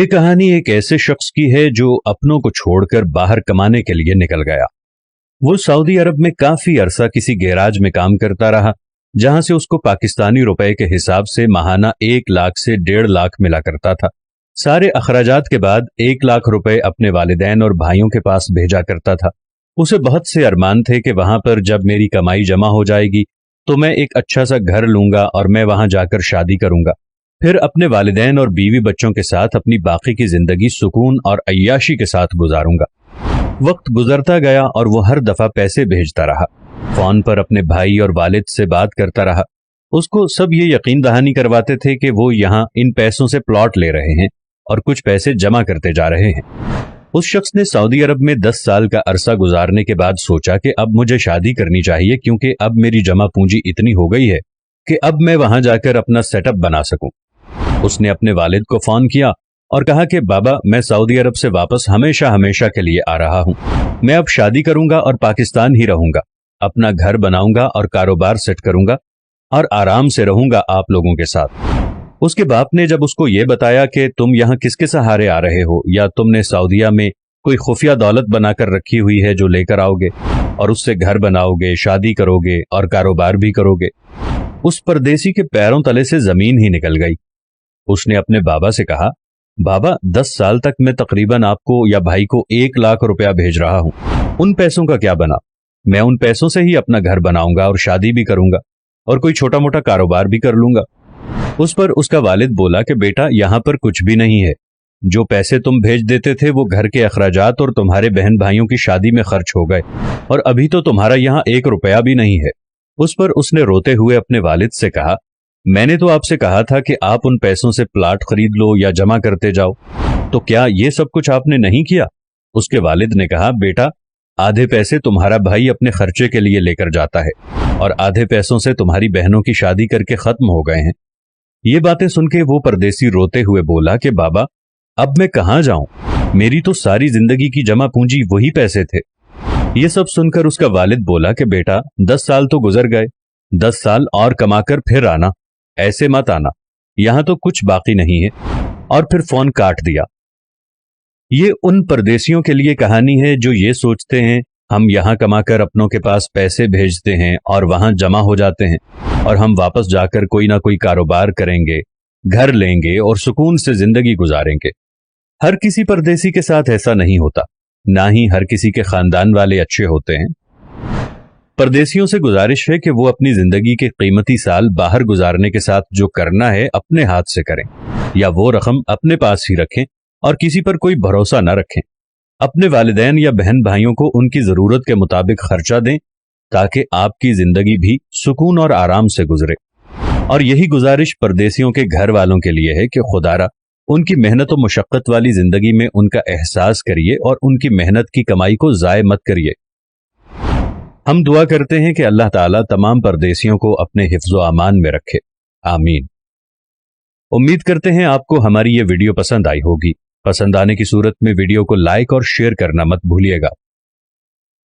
ये कहानी एक ऐसे शख्स की है जो अपनों को छोड़कर बाहर कमाने के लिए निकल गया। वो सऊदी अरब में काफी अरसा किसी गैराज में काम करता रहा, जहां से उसको पाकिस्तानी रुपए के हिसाब से माहाना 1 लाख से 1.5 लाख मिला करता था। सारे अखराजात के बाद 1 लाख रुपए अपने वालिदैन और भाइयों के पास भेजा करता था। उसे बहुत से अरमान थे कि वहां पर जब मेरी कमाई जमा हो जाएगी तो मैं एक अच्छा सा घर लूंगा और मैं वहां जाकर शादी करूंगा, फिर अपने वालिदैन और बीवी बच्चों के साथ अपनी बाकी की जिंदगी सुकून और अय्याशी के साथ गुजारूंगा। वक्त गुजरता गया और वो हर दफा पैसे भेजता रहा, फोन पर अपने भाई और वालिद से बात करता रहा। उसको सब ये यकीन दहानी करवाते थे कि वो यहाँ इन पैसों से प्लॉट ले रहे हैं और कुछ पैसे जमा करते जा रहे हैं। उस शख्स ने सऊदी अरब में 10 साल का अरसा गुजारने के बाद सोचा कि अब मुझे शादी करनी चाहिए, क्योंकि अब मेरी जमा पूंजी इतनी हो गई है कि अब मैं वहां जाकर अपना सेटअप बना सकूं। उसने अपने वालिद को फोन किया और कहा कि बाबा, मैं सऊदी अरब से वापस हमेशा हमेशा के लिए आ रहा हूं। मैं अब शादी करूंगा और पाकिस्तान ही रहूंगा, अपना घर बनाऊंगा और कारोबार सेट करूंगा और आराम से रहूंगा आप लोगों के साथ। उसके बाप ने जब उसको ये बताया कि तुम यहाँ किसके सहारे आ रहे हो, या तुमने सऊदीया में कोई खुफिया दौलत बनाकर रखी हुई है जो लेकर आओगे और उससे घर बनाओगे, शादी करोगे और कारोबार भी करोगे, उस परदेसी के पैरों तले से जमीन ही निकल गई। उसने अपने बाबा से कहा, बाबा, 10 साल तक मैं तकरीबन आपको या भाई को 1 लाख रुपया भेज रहा हूं, उन पैसों का क्या बना? मैं उन पैसों से ही अपना घर बनाऊंगा और शादी भी करूंगा और कोई छोटा मोटा कारोबार भी कर लूंगा। उस पर उसका वालिद बोला कि बेटा, यहां पर कुछ भी नहीं है। जो पैसे तुम भेज देते थे वो घर के अखराजात और तुम्हारे बहन भाइयों की शादी में खर्च हो गए और अभी तो तुम्हारा यहाँ 1 रुपया भी नहीं है। उस पर उसने रोते हुए अपने वालिद से कहा, मैंने तो आपसे कहा था कि आप उन पैसों से प्लाट खरीद लो या जमा करते जाओ, तो क्या ये सब कुछ आपने नहीं किया? उसके वालिद ने कहा, बेटा, आधे पैसे तुम्हारा भाई अपने खर्चे के लिए लेकर जाता है और आधे पैसों से तुम्हारी बहनों की शादी करके खत्म हो गए हैं। ये बातें सुन के वो परदेसी रोते हुए बोला कि बाबा, अब मैं कहाँ जाऊं? मेरी तो सारी जिंदगी की जमा पूंजी वही पैसे थे। ये सब सुनकर उसका वालिद बोला कि बेटा, 10 साल तो गुजर गए, 10 साल और कमाकर फिर आना, ऐसे मत आना, यहां तो कुछ बाकी नहीं है। और फिर फोन काट दिया। ये उन परदेसियों के लिए कहानी है जो ये सोचते हैं हम यहां कमाकर अपनों के पास पैसे भेजते हैं और वहां जमा हो जाते हैं और हम वापस जाकर कोई ना कोई कारोबार करेंगे, घर लेंगे और सुकून से जिंदगी गुजारेंगे। हर किसी परदेसी के साथ ऐसा नहीं होता, ना ही हर किसी के खानदान वाले अच्छे होते हैं। परदेसियों से गुजारिश है कि वो अपनी जिंदगी के कीमती साल बाहर गुजारने के साथ जो करना है अपने हाथ से करें, या वो रकम अपने पास ही रखें और किसी पर कोई भरोसा न रखें। अपने वालिदैन या बहन भाइयों को उनकी जरूरत के मुताबिक खर्चा दें ताकि आपकी जिंदगी भी सुकून और आराम से गुजरे। और यही गुजारिश परदेसियों के घर वालों के लिए है कि खुदारा उनकी मेहनत और मुशक्कत वाली जिंदगी में उनका एहसास करिए और उनकी मेहनत की कमाई को जाय मत करिए। हम दुआ करते हैं कि अल्लाह ताला तमाम परदेसियों को अपने हिफ्ज़ व अमान में रखे, आमीन। उम्मीद करते हैं आपको हमारी ये वीडियो पसंद आई होगी। पसंद आने की सूरत में वीडियो को लाइक और शेयर करना मत भूलिएगा।